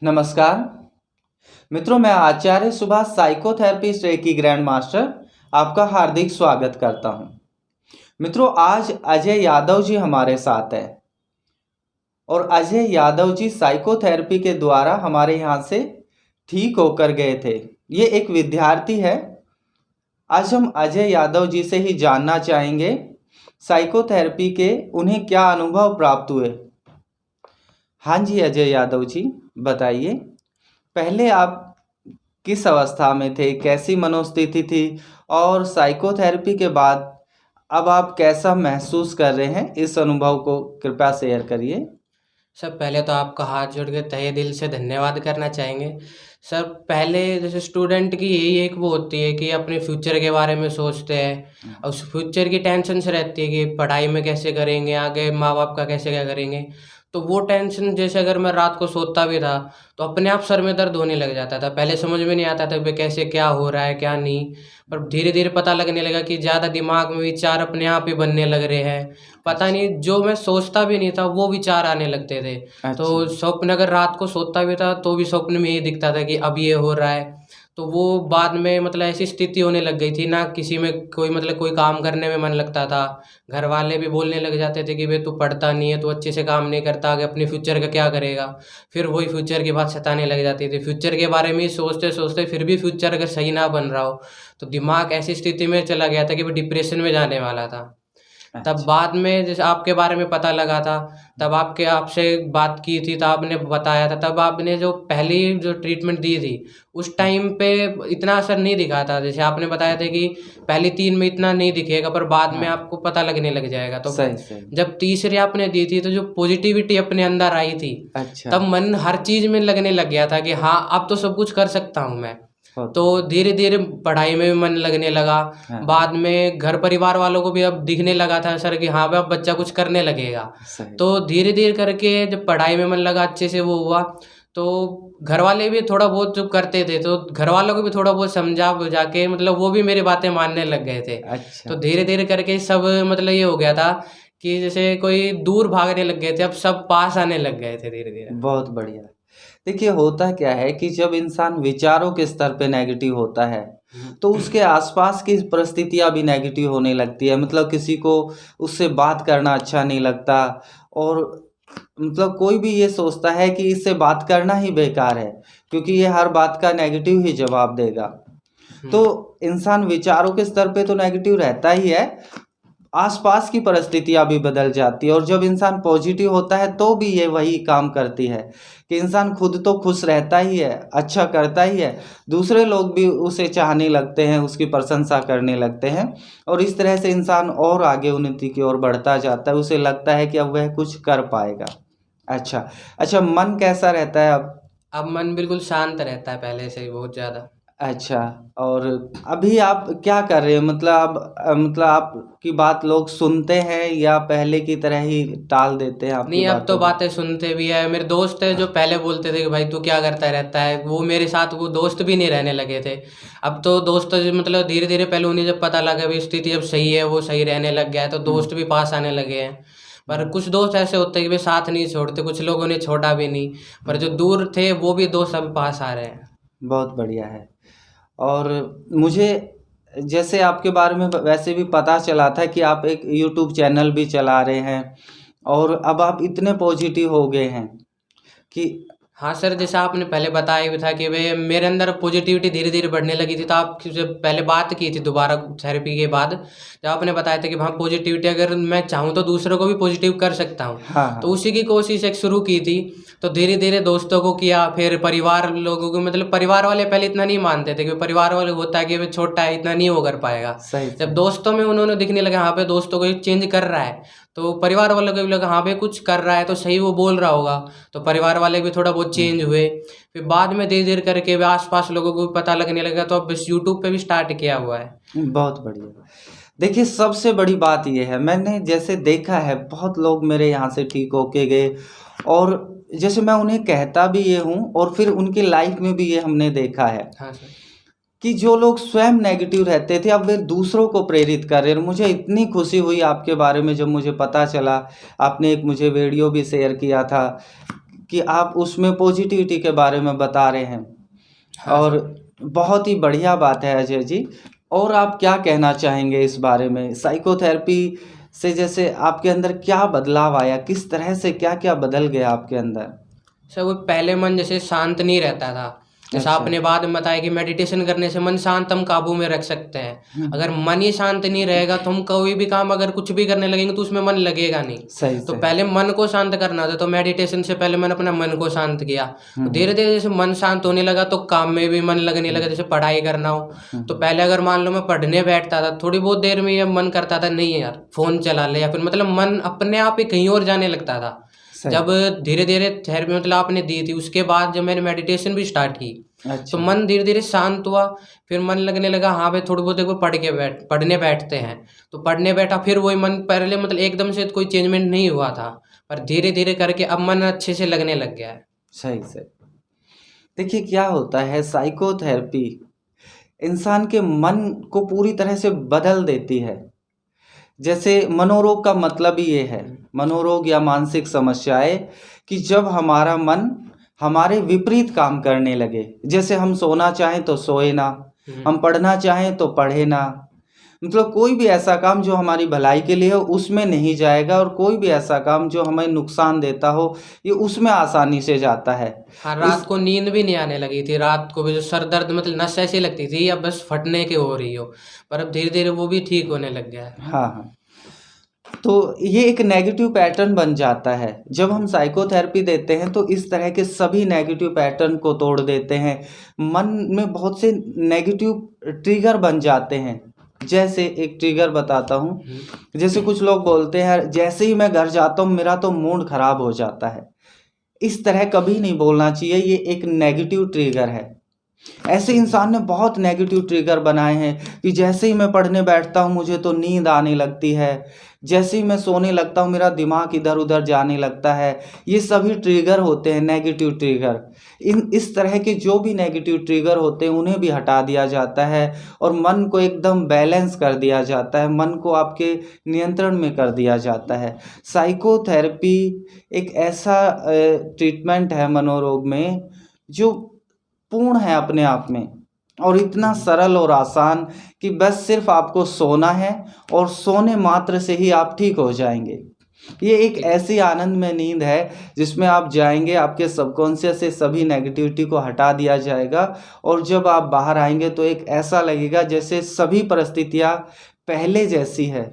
नमस्कार मित्रों, मैं Acharya Subhash psychotherapist reiki grand master आपका हार्दिक स्वागत करता हूं। मित्रों, आज अजय यादव जी हमारे साथ हैं और अजय यादव जी साइकोथेरेपी के द्वारा हमारे यहाँ से ठीक होकर गए थे। ये एक विद्यार्थी है। आज हम अजय यादव जी से ही जानना चाहेंगे साइकोथेरेपी के उन्हें क्या अनुभव प्राप्त हुए। हाँ जी अजय यादव जी, बताइए पहले आप किस अवस्था में थे, कैसी मनोस्थिति थी और साइकोथेरेपी के बाद अब आप कैसा महसूस कर रहे हैं, इस अनुभव को कृपया शेयर करिए। सर, पहले तो आपका हाथ जोड़ के तहे दिल से धन्यवाद करना चाहेंगे। सर, पहले जैसे स्टूडेंट की यही एक वो होती है कि अपने फ्यूचर के बारे में सोचते हैं और उस फ्यूचर की टेंशन से रहती है कि पढ़ाई में कैसे करेंगे, आगे माँ बाप का कैसे क्या करेंगे। तो वो टेंशन, जैसे अगर मैं रात को सोता भी था तो अपने आप सर में दर्द होने लग जाता था। पहले समझ में नहीं आता था कि कैसे क्या हो रहा है क्या नहीं, पर धीरे धीरे पता लगने लगा कि ज़्यादा दिमाग में विचार अपने आप ही बनने लग रहे हैं। पता नहीं, जो मैं सोचता भी नहीं था वो विचार आने लगते थे। तो स्वप्न, अगर रात को सोता भी था तो भी स्वप्न में ये दिखता था कि अब ये हो रहा है। तो वो बाद में मतलब ऐसी स्थिति होने लग गई थी ना, किसी में कोई मतलब कोई काम करने में मन लगता था। घर वाले भी बोलने लग जाते थे कि भाई तू पढ़ता नहीं है, तू अच्छे से काम नहीं करता, आगे अपने फ्यूचर का क्या करेगा। फिर वही फ्यूचर की बात सताने लग जाती थी। फ्यूचर के बारे में ही सोचते सोचते फिर भी फ्यूचर अगर सही ना बन रहा हो तो दिमाग ऐसी स्थिति में चला गया था कि वो डिप्रेशन में जाने वाला था। तब बाद में जैसे आपके बारे में पता लगा था, तब आपसे बात की थी तो आपने बताया था। तब आपने जो पहली जो ट्रीटमेंट दी थी उस टाइम पे इतना असर नहीं दिखा था। जैसे आपने बताया था कि पहली 3 में इतना नहीं दिखेगा पर बाद में आपको पता लगने लग जाएगा। तो सही। जब तीसरी आपने दी थी तो जो पॉजिटिविटी अपने अंदर आई थी, तब मन हर चीज में लगने लग गया था कि हाँ, अब तो सब कुछ कर सकता हूँ मैं। तो धीरे धीरे पढ़ाई में भी मन लगने लगा। बाद में घर परिवार वालों को भी अब दिखने लगा था सर कि हाँ भाई अब बच्चा कुछ करने लगेगा। तो धीरे धीरे करके जब पढ़ाई में मन लगा, अच्छे से वो हुआ, तो घर वाले भी थोड़ा बहुत जो करते थे तो घर वालों को भी थोड़ा बहुत समझा बुझा के मतलब वो भी मेरी बातें मानने लग गए थे। तो धीरे धीरे करके सब मतलब ये हो गया था कि जैसे कोई दूर भागने लग गए थे, अब सब पास आने लग गए थे धीरे धीरे। बहुत बढ़िया। देखिए, होता क्या है कि जब इंसान विचारों के स्तर पे नेगेटिव होता है तो उसके आसपास की परिस्थितियां भी नेगेटिव होने लगती है। मतलब किसी को उससे बात करना अच्छा नहीं लगता और मतलब कोई भी ये सोचता है कि इससे बात करना ही बेकार है क्योंकि ये हर बात का नेगेटिव ही जवाब देगा। तो इंसान विचारों के स्तर पे तो नेगेटिव रहता ही है, आसपास की परिस्थितियां भी बदल जाती है। और जब इंसान पॉजिटिव होता है तो भी ये वही काम करती है कि इंसान खुद तो खुश रहता ही है, अच्छा करता ही है, दूसरे लोग भी उसे चाहने लगते हैं, उसकी प्रशंसा करने लगते हैं और इस तरह से इंसान और आगे उन्नति की ओर बढ़ता जाता है। उसे लगता है कि अब वह कुछ कर पाएगा। अच्छा, मन कैसा रहता है अब मन बिल्कुल शांत रहता है पहले से ही बहुत ज़्यादा। अच्छा, और अभी आप क्या कर रहे हैं? मतलब आपकी बात लोग सुनते हैं या पहले की तरह ही टाल देते हैं आपकी नहीं, अब तो बातों को? बातें सुनते भी है। मेरे दोस्त है जो पहले बोलते थे कि भाई तू क्या करता रहता है, वो मेरे साथ वो दोस्त भी नहीं रहने लगे थे। अब तो दोस्त मतलब धीरे धीरे, पहले उन्हें जब पता लगा भी स्थिति अब सही है, वो सही रहने लग गया है, तो दोस्त भी पास आने लगे हैं। पर कुछ दोस्त ऐसे होते हैं कि वे साथ नहीं छोड़ते, कुछ लोगों ने छोड़ा भी नहीं, पर जो दूर थे वो भी दोस्त अब पास आ रहे हैं। बहुत बढ़िया है। और मुझे जैसे आपके बारे में वैसे भी पता चला था कि आप एक यूट्यूब चैनल भी चला रहे हैं और अब आप इतने पॉजिटिव हो गए हैं कि हाँ सर, जैसा आपने पहले बताया भी था कि वे मेरे अंदर पॉजिटिविटी धीरे धीरे बढ़ने लगी थी। तो आपसे पहले बात की थी दोबारा थेरेपी के बाद, जब आपने बताया था कि हाँ पॉजिटिविटी अगर मैं चाहूँ तो दूसरों को भी पॉजिटिव कर सकता हूँ। तो उसी की कोशिश एक शुरू की थी। तो धीरे धीरे दोस्तों को किया, फिर परिवार लोगों को, मतलब परिवार वाले पहले इतना नहीं मानते थे कि परिवार वाले होता है कि वे छोटा है, इतना नहीं वो कर पाएगा। जब दोस्तों में उन्होंने दिखने लगा हाँ पे दोस्तों को चेंज कर रहा है, तो परिवार वालों को भी लगा हाँ भाई कुछ कर रहा है तो सही वो बोल रहा होगा। तो परिवार वाले भी थोड़ा बहुत चेंज हुए। फिर बाद में धीरे धीरे करके वे आसपास लोगों को भी पता लगने लगा, तो अब इस यूट्यूब पे भी स्टार्ट किया हुआ है। बहुत बढ़िया। देखिए, सबसे बड़ी बात ये है, मैंने जैसे देखा है बहुत लोग मेरे यहाँ से ठीक होके गए और जैसे मैं उन्हें कहता भी ये हूँ और फिर उनकी लाइफ में भी ये हमने देखा है। हाँ सर, कि जो लोग स्वयं नेगेटिव रहते थे अब वे दूसरों को प्रेरित कर रहे हैं। मुझे इतनी खुशी हुई आपके बारे में जब मुझे पता चला। आपने एक मुझे वीडियो भी शेयर किया था कि आप उसमें पॉजिटिविटी के बारे में बता रहे हैं। हाँ और सर। बहुत ही बढ़िया बात है अजय जी। और आप क्या कहना चाहेंगे इस बारे में? साइकोथेरेपी से जैसे आपके अंदर क्या बदलाव आया, किस तरह से क्या क्या बदल गया आपके अंदर? सर वो पहले मन जैसे शांत नहीं रहता था, जैसा अच्छा। आपने बाद में बताया कि मेडिटेशन करने से मन शांत हम काबू में रख सकते हैं। अगर मन ही शांत नहीं रहेगा तो हम कोई भी काम अगर कुछ भी करने लगेंगे तो उसमें मन लगेगा नहीं। सही तो सही। पहले मन को शांत करना था, तो मेडिटेशन से पहले मैंने अपना मन को शांत किया। तो धीरे धीरे जैसे मन शांत होने लगा तो काम में भी मन लगने लगा, जैसे पढ़ाई करना हो तो पहले अगर मान लो मैं पढ़ने बैठता था, थोड़ी बहुत देर में ये मन करता था नहीं यार फोन चला ले, या फिर मतलब मन अपने आप ही कहीं और जाने लगता था। सही। जब धीरे धीरे थेरेपी मतलब आपने दी थी, उसके बाद जब मैंने मेडिटेशन भी स्टार्ट की तो अच्छा। मन धीरे धीरे शांत हुआ। फिर मन लगने लगा हाँ भाई थोड़ी बहुत देखो पढ़ने बैठते हैं, तो पढ़ने बैठा फिर वही मन, पहले मतलब एकदम से कोई चेंजमेंट नहीं हुआ था, पर धीरे धीरे करके अब मन अच्छे से लगने लग गया है। सही सही। देखिए क्या होता है, साइकोथेरेपी इंसान के मन को पूरी तरह से बदल देती है। जैसे मनोरोग का मतलब ही ये है, मनोरोग या मानसिक समस्याएं, कि जब हमारा मन हमारे विपरीत काम करने लगे। जैसे हम सोना चाहें तो सोए ना, हम पढ़ना चाहें तो पढ़े ना, मतलब कोई भी ऐसा काम जो हमारी भलाई के लिए हो उसमें नहीं जाएगा, और कोई भी ऐसा काम जो हमें नुकसान देता हो ये उसमें आसानी से जाता है। हाँ, इस रात को नींद भी नहीं आने लगी थी, रात को भी जो सर दर्द मतलब नस ऐसी लगती थी या बस फटने की हो रही हो, पर अब धीरे धीरे वो भी ठीक होने लग गया है। हाँ हाँ। तो ये एक नेगेटिव पैटर्न बन जाता है। जब हम साइकोथेरेपी देते हैं तो इस तरह के सभी नेगेटिव पैटर्न को तोड़ देते हैं। मन में बहुत से नेगेटिव ट्रिगर बन जाते हैं। जैसे एक ट्रिगर बताता हूँ, जैसे कुछ लोग बोलते हैं जैसे ही मैं घर जाता हूँ मेरा तो मूड खराब हो जाता है। इस तरह कभी नहीं बोलना चाहिए, ये एक नेगेटिव ट्रिगर है। ऐसे इंसान ने बहुत नेगेटिव ट्रिगर बनाए हैं कि जैसे ही मैं पढ़ने बैठता हूँ मुझे तो नींद आने लगती है, जैसे ही मैं सोने लगता हूँ मेरा दिमाग इधर उधर जाने लगता है। ये सभी ट्रिगर होते हैं नेगेटिव ट्रिगर। इस तरह के जो भी नेगेटिव ट्रिगर होते हैं उन्हें भी हटा दिया जाता है और मन को एकदम बैलेंस कर दिया जाता है, मन को आपके नियंत्रण में कर दिया जाता है। साइकोथेरेपी एक ऐसा ट्रीटमेंट है मनोरोग में जो पूर्ण है अपने आप में, और इतना सरल और आसान कि बस सिर्फ आपको सोना है और सोने मात्र से ही आप ठीक हो जाएंगे। ये एक ऐसी आनंदमय नींद है जिसमें आप जाएंगे, आपके सबकॉन्शियस से सभी नेगेटिविटी को हटा दिया जाएगा, और जब आप बाहर आएंगे तो एक ऐसा लगेगा जैसे सभी परिस्थितियां पहले जैसी है,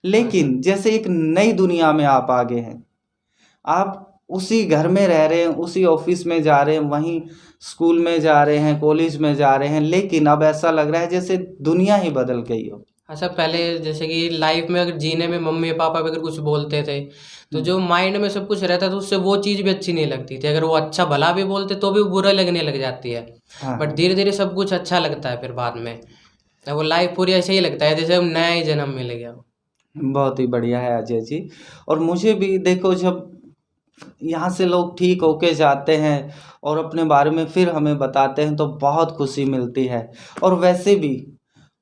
लेकिन जैसे एक नई दुनिया में आप आ गए हैं। आप उसी घर में रह रहे हैं, उसी ऑफिस में जा रहे हैं, वहीं स्कूल में जा रहे हैं, कॉलेज में जा रहे हैं, लेकिन अब ऐसा लग रहा है जैसे दुनिया ही बदल गई हो। हाँ सर, पहले जैसे कि लाइफ में अगर जीने में मम्मी पापा भी अगर कुछ बोलते थे तो जो माइंड में सब कुछ रहता था उससे वो चीज़ भी अच्छी नहीं लगती थी, अगर वो अच्छा भला भी बोलते तो भी बुरा लगने लग जाती है। हाँ बट धीरे धीरे सब कुछ अच्छा लगता है, फिर बाद में वो लाइफ पूरी ऐसे ही लगता है जैसे हम नया ही जन्म मिल गया। बहुत ही बढ़िया है अजय जी। और मुझे भी देखो, जब यहाँ से लोग ठीक होके जाते हैं और अपने बारे में फिर हमें बताते हैं तो बहुत खुशी मिलती है। और वैसे भी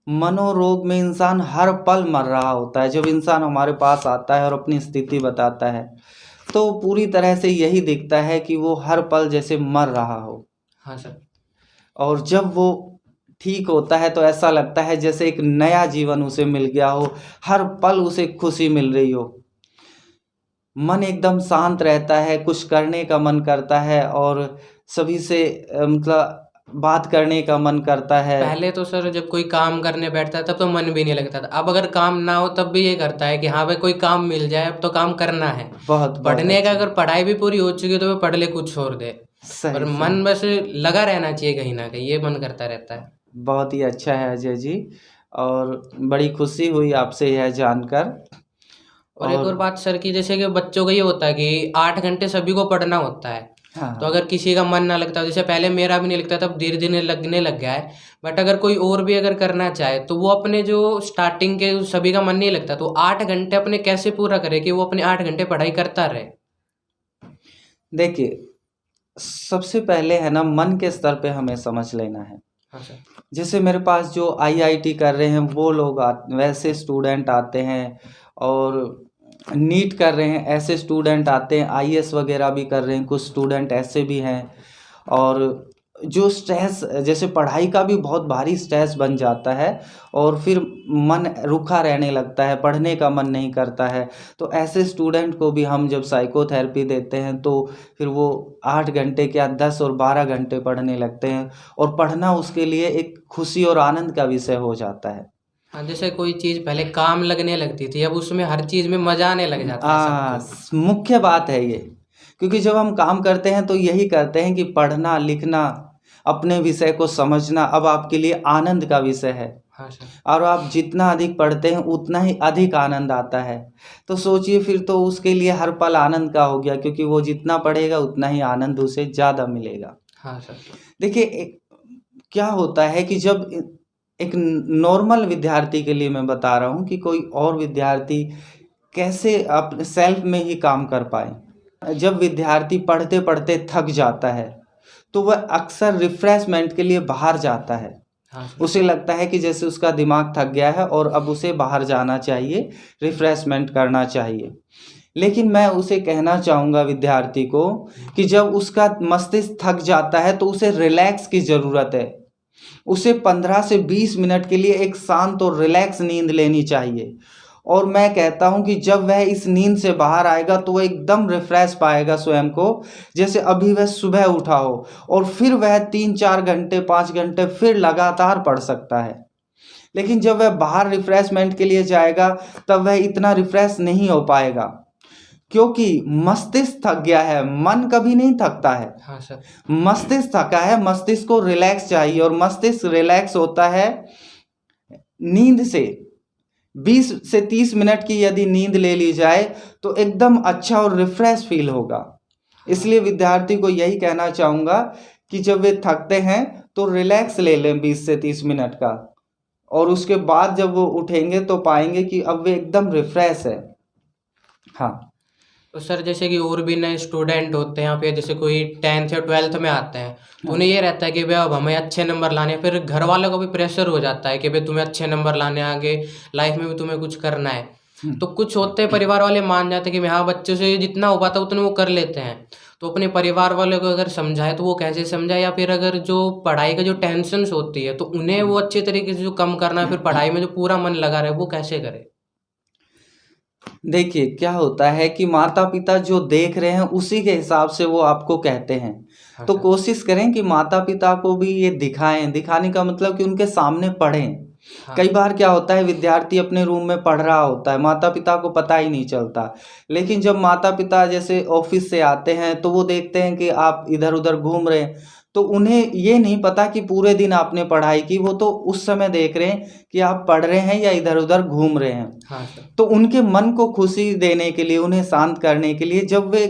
मनोरोग में इंसान हर पल मर रहा होता है। जब इंसान हमारे पास आता है और अपनी स्थिति बताता है तो पूरी तरह से यही दिखता है कि वो हर पल जैसे मर रहा हो। हाँ सर। और जब वो ठीक होता है तो ऐसा लगता है जैसे एक नया जीवन उसे मिल गया हो, हर पल उसे खुशी मिल रही हो। मन एकदम शांत रहता है, कुछ करने का मन करता है और सभी से मतलब बात करने का मन करता है। पहले तो सर जब कोई काम करने बैठता है तब तो मन भी नहीं लगता था, अब अगर काम ना हो तब भी ये करता है कि हाँ भाई कोई काम मिल जाए, अब तो काम करना है। बहुत पढ़ने का अच्छा। अगर पढ़ाई भी पूरी हो चुकी है तो वो पढ़ ले कुछ छोड़ दे, सही पर सही। मन बस लगा रहना चाहिए कहीं ना कहीं, ये मन करता रहता है। बहुत ही अच्छा है अजय जी, और बड़ी खुशी हुई आपसे यह जानकर। और एक और बात सर की, जैसे कि बच्चों का ये होता है कि 8 घंटे सभी को पढ़ना होता है, हाँ तो अगर किसी का मन ना लगता, जैसे पहले मेरा भी नहीं लगता तब धीरे धीरे लगने लग गया है, बट अगर कोई और भी अगर करना चाहे तो वो अपने जो स्टार्टिंग के सभी का मन नहीं लगता तो 8 घंटे अपने कैसे पूरा करे कि वो अपने 8 घंटे पढ़ाई करता रहे। देखिए, सबसे पहले है ना, मन के स्तर पे हमें समझ लेना है। हाँ सर। जैसे मेरे पास जो आईआईटी कर रहे हैं वो लोग वैसे स्टूडेंट आते हैं और नीट कर रहे हैं ऐसे स्टूडेंट आते हैं, आईएएस वगैरह भी कर रहे हैं, कुछ स्टूडेंट ऐसे भी हैं। और जो स्ट्रेस, जैसे पढ़ाई का भी बहुत भारी स्ट्रेस बन जाता है और फिर मन रुखा रहने लगता है, पढ़ने का मन नहीं करता है। तो ऐसे स्टूडेंट को भी हम जब साइकोथेरेपी देते हैं तो फिर वो 8 घंटे क्या 10 और 12 घंटे पढ़ने लगते हैं, और पढ़ना उसके लिए एक खुशी और आनंद का विषय हो जाता है। हाँ, जैसे कोई चीज़ पहले काम लगने लगती थी, अब उसमें हर चीज़ में मज़ा आने लग जाता है सबको। मुख्य बात है ये, क्योंकि जब हम काम करते हैं तो यही करते हैं कि पढ़ना लिखना, अपने विषय को समझना अब आपके लिए आनंद का विषय है। हाँ सर। और आप जितना अधिक पढ़ते हैं उतना ही अधिक आनंद आता है। तो सोचिए फिर तो उसके लिए हर पल आनंद का हो गया, क्योंकि वो जितना पढ़ेगा उतना ही आनंद उसे ज़्यादा मिलेगा। हाँ सर। देखिए क्या होता है कि जब एक नॉर्मल विद्यार्थी के लिए मैं बता रहा हूँ कि कोई और विद्यार्थी कैसे अपने सेल्फ में ही काम कर पाए। जब विद्यार्थी पढ़ते पढ़ते थक जाता है तो वह अक्सर रिफ्रेशमेंट के लिए बाहर जाता है। हाँ सर। उसे लगता है कि जैसे उसका दिमाग थक गया है और अब उसे बाहर जाना चाहिए, रिफ्रेशमेंट करना चाहिए। लेकिन मैं उसे कहना चाहूँगा विद्यार्थी को कि जब उसका मस्तिष्क थक जाता है तो उसे रिलैक्स की ज़रूरत है। उसे 15 से 20 मिनट के लिए एक शांत और रिलैक्स नींद लेनी चाहिए। और मैं कहता हूँ कि जब वह इस नींद से बाहर आएगा तो वह एकदम रिफ्रेश पाएगा स्वयं को, जैसे अभी वह सुबह उठा हो, और फिर वह 3-4 घंटे 5 घंटे फिर लगातार पढ़ सकता है। लेकिन जब वह बाहर रिफ्रेशमेंट के लिए जाएगा तब वह इतना रिफ्रेश नहीं हो पाएगा, क्योंकि मस्तिष्क थक गया है, मन कभी नहीं थकता है। हाँ सर। मस्तिष्क थका है, मस्तिष्क को रिलैक्स चाहिए, और मस्तिष्क रिलैक्स होता है नींद से। 20 से 30 मिनट की यदि नींद ले ली जाए तो एकदम अच्छा और रिफ्रेश फील होगा। इसलिए विद्यार्थी को यही कहना चाहूँगा कि जब वे थकते हैं तो रिलैक्स ले लें 20 से 30 मिनट का, और उसके बाद जब वो उठेंगे तो पाएंगे कि अब वे एकदम रिफ्रेश है। हाँ। तो सर जैसे कि और भी नए स्टूडेंट होते हैं या फिर जैसे कोई 10th या 12th में आते हैं, तो उन्हें ये रहता है कि भाई अब हमें अच्छे नंबर लाने हैं, फिर घर वालों को भी प्रेशर हो जाता है कि भाई तुम्हें अच्छे नंबर लाने हैं, आगे लाइफ में भी तुम्हें कुछ करना है। तो कुछ होते हैं परिवार वाले मान जाते हैं कि हाँ बच्चों से जितना हो पाता है उतना वो कर लेते हैं। तो अपने परिवार वालों को अगर समझाए तो वो कैसे समझाए, या फिर अगर जो पढ़ाई का जो टेंशन्स होती है तो उन्हें वो अच्छे तरीके से जो कम करना है, फिर पढ़ाई में जो पूरा मन लगा रहे वो कैसे करे? देखिए क्या होता है कि माता पिता जो देख रहे हैं उसी के हिसाब से वो आपको कहते हैं। हाँ तो सर। कोशिश करें कि माता पिता को भी ये दिखाएं, दिखाने का मतलब कि उनके सामने पढ़ें। हाँ। कई बार क्या होता है विद्यार्थी अपने रूम में पढ़ रहा होता है, माता पिता को पता ही नहीं चलता। लेकिन जब माता पिता जैसे ऑफिस से आते हैं तो वो देखते हैं कि आप इधर उधर घूम रहे हैं, तो उन्हें ये नहीं पता कि पूरे दिन आपने पढ़ाई की, वो तो उस समय देख रहे हैं कि आप पढ़ रहे हैं या इधर उधर घूम रहे हैं। हाँ सर। तो उनके मन को खुशी देने के लिए, उन्हें शांत करने के लिए जब वे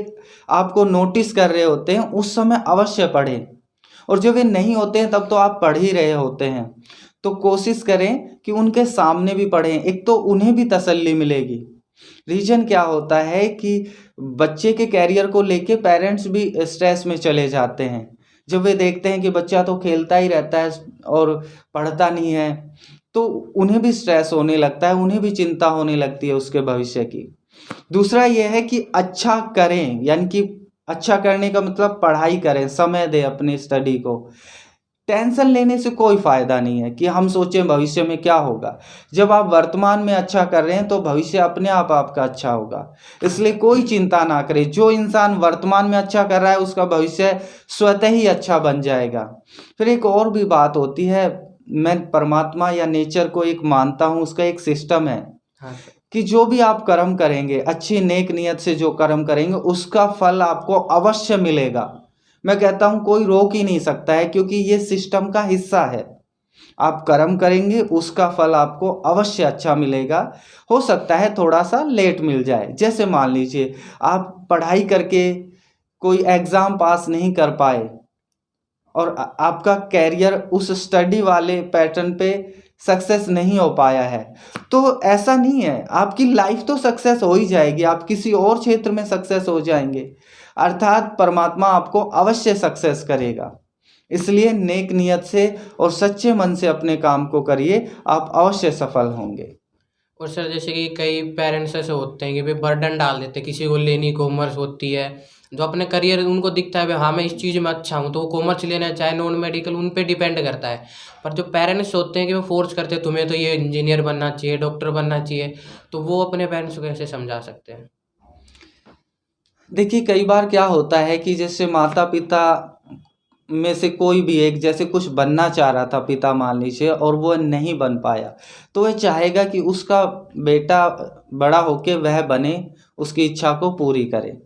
आपको नोटिस कर रहे होते हैं उस समय अवश्य पढ़ें, और जब वे नहीं होते हैं तब तो आप पढ़ ही रहे होते हैं। तो कोशिश करें कि उनके सामने भी पढ़ें, एक तो उन्हें भी तसल्ली मिलेगी। रीजन क्या होता है कि बच्चे के कैरियर को लेके पेरेंट्स भी स्ट्रेस में चले जाते हैं। जब वे देखते हैं कि बच्चा तो खेलता ही रहता है और पढ़ता नहीं है, तो उन्हें भी स्ट्रेस होने लगता है, उन्हें भी चिंता होने लगती है उसके भविष्य की। दूसरा यह है कि अच्छा करें, यानी कि अच्छा करने का मतलब पढ़ाई करें, समय दें अपनी स्टडी को। टेंशन लेने से कोई फायदा नहीं है कि हम सोचें भविष्य में क्या होगा। जब आप वर्तमान में अच्छा कर रहे हैं तो भविष्य अपने आप आपका अच्छा होगा। इसलिए कोई चिंता ना करें, जो इंसान वर्तमान में अच्छा कर रहा है उसका भविष्य स्वतः ही अच्छा बन जाएगा। फिर एक और भी बात होती है, मैं परमात्मा या नेचर को एक मानता हूँ, उसका एक सिस्टम है हाँ सर। कि जो भी आप कर्म करेंगे, अच्छी नेक नियत से जो कर्म करेंगे उसका फल आपको अवश्य मिलेगा। मैं कहता हूँ कोई रोक ही नहीं सकता है, क्योंकि ये सिस्टम का हिस्सा है। आप कर्म करेंगे उसका फल आपको अवश्य अच्छा मिलेगा। हो सकता है थोड़ा सा लेट मिल जाए, जैसे मान लीजिए आप पढ़ाई करके कोई एग्ज़ाम पास नहीं कर पाए और आपका कैरियर उस स्टडी वाले पैटर्न पे सक्सेस नहीं हो पाया है, तो ऐसा नहीं है, आपकी लाइफ तो सक्सेस हो ही जाएगी, आप किसी और क्षेत्र में सक्सेस हो जाएंगे। अर्थात परमात्मा आपको अवश्य सक्सेस करेगा। इसलिए नेक नियत से और सच्चे मन से अपने काम को करिए, आप अवश्य सफल होंगे। और सर जैसे कि कई पेरेंट्स ऐसे होते हैं कि भाई बर्डन डाल देते हैं, किसी को लेनी कॉमर्स होती है, जो अपने करियर उनको दिखता है भाई हाँ मैं इस चीज़ में अच्छा हूँ, तो वो कॉमर्स लेना है चाहे नॉन मेडिकल, उन पे डिपेंड करता है। पर जो पेरेंट्स होते हैं कि वो फोर्स करते हैं तुम्हें तो ये इंजीनियर बनना चाहिए, डॉक्टर बनना चाहिए, तो वो अपने पेरेंट्स को कैसे समझा सकते हैं? देखिए कई बार क्या होता है कि जैसे माता पिता में से कोई भी एक जैसे कुछ बनना चाह रहा था, पिता मान लीजिए, और वो नहीं बन पाया, तो वह चाहेगा कि उसका बेटा बड़ा होके वह बने, उसकी इच्छा को पूरी करे।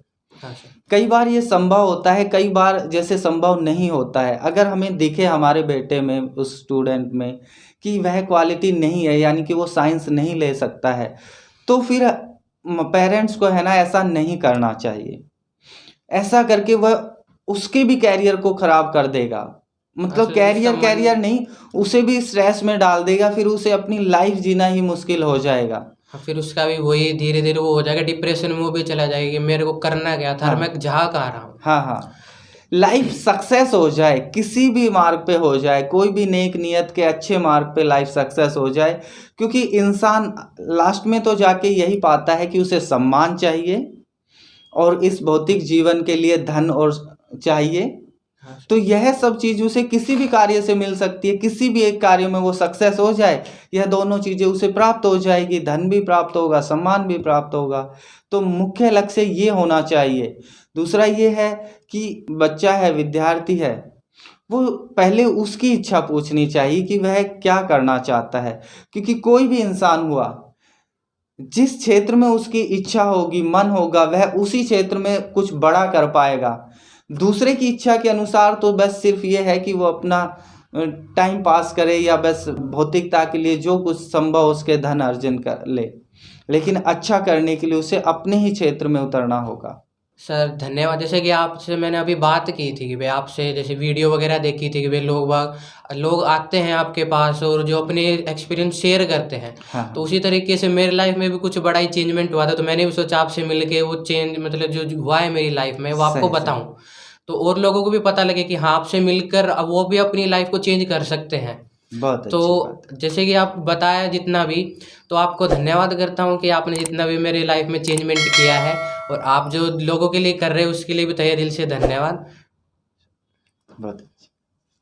हाँ सर। कई बार ये संभव होता है, कई बार जैसे संभव नहीं होता है। अगर हमें दिखे हमारे बेटे में, उस स्टूडेंट में, कि वह क्वालिटी नहीं है, यानी कि वो साइंस नहीं ले सकता है, तो फिर पेरेंट्स को है ना ऐसा नहीं करना चाहिए। ऐसा करके वह उसके भी कैरियर को खराब कर देगा। हाँ मतलब सर, उसका कैरियर मन। कैरियर नहीं, उसे भी स्ट्रेस में डाल देगा, फिर उसे अपनी लाइफ जीना ही मुश्किल हो जाएगा। हाँ, फिर उसका भी वही धीरे धीरे वो हो जाएगा, डिप्रेशन में वो भी चला जाएगा कि मेरे को करना क्या था और मैं हाँ जहाँ कहाँ रहा हूँ। हाँ हाँ। लाइफ सक्सेस हो जाए, किसी भी मार्ग पे हो जाए, कोई भी नेक नियत के अच्छे मार्ग पे लाइफ सक्सेस हो जाए, क्योंकि इंसान लास्ट में तो जाके यही पाता है कि उसे सम्मान चाहिए और इस भौतिक जीवन के लिए धन और चाहिए। हाँ सर। तो यह सब चीज़ उसे किसी भी कार्य से मिल सकती है, किसी भी एक कार्य में वो सक्सेस हो जाए, यह दोनों चीज़ें उसे प्राप्त हो जाएगी, धन भी प्राप्त होगा, सम्मान भी प्राप्त होगा। तो मुख्य लक्ष्य ये होना चाहिए। दूसरा ये है कि बच्चा है, विद्यार्थी है, वो पहले उसकी इच्छा पूछनी चाहिए कि वह क्या करना चाहता है, क्योंकि कोई भी इंसान हुआ, जिस क्षेत्र में उसकी इच्छा होगी, मन होगा, वह उसी क्षेत्र में कुछ बड़ा कर पाएगा। दूसरे की इच्छा के अनुसार तो बस सिर्फ ये है कि वो अपना टाइम पास करे, या बस भौतिकता के लिए जो कुछ संभव उसके धन अर्जन कर ले, लेकिन अच्छा करने के लिए उसे अपने ही क्षेत्र में उतरना होगा। सर धन्यवाद। जैसे कि आपसे मैंने अभी बात की थी कि भाई आपसे जैसे वीडियो वगैरह देखी थी कि भाई लोग आते हैं आपके पास और जो अपने एक्सपीरियंस शेयर करते हैं। हाँ तो उसी तरीके से मेरे लाइफ में भी कुछ बड़ा ही चेंजमेंट हुआ था, तो मैंने भी सोचा आपसे मिलके वो चेंज मतलब जो हुआ है मेरी लाइफ में वो आपको सही सही। बताऊं, तो और लोगों को भी पता लगे कि हाँ आपसे मिलकर अब वो भी अपनी लाइफ को चेंज कर सकते हैं। बहुत तो अच्छी बात है। जैसे कि आप बताया जितना भी, तो आपको धन्यवाद करता हूँ कि आपने जितना भी मेरी लाइफ में चेंजमेंट किया है, और आप जो लोगों के लिए कर रहे हो उसके लिए भी तहे दिल से धन्यवाद। बहुत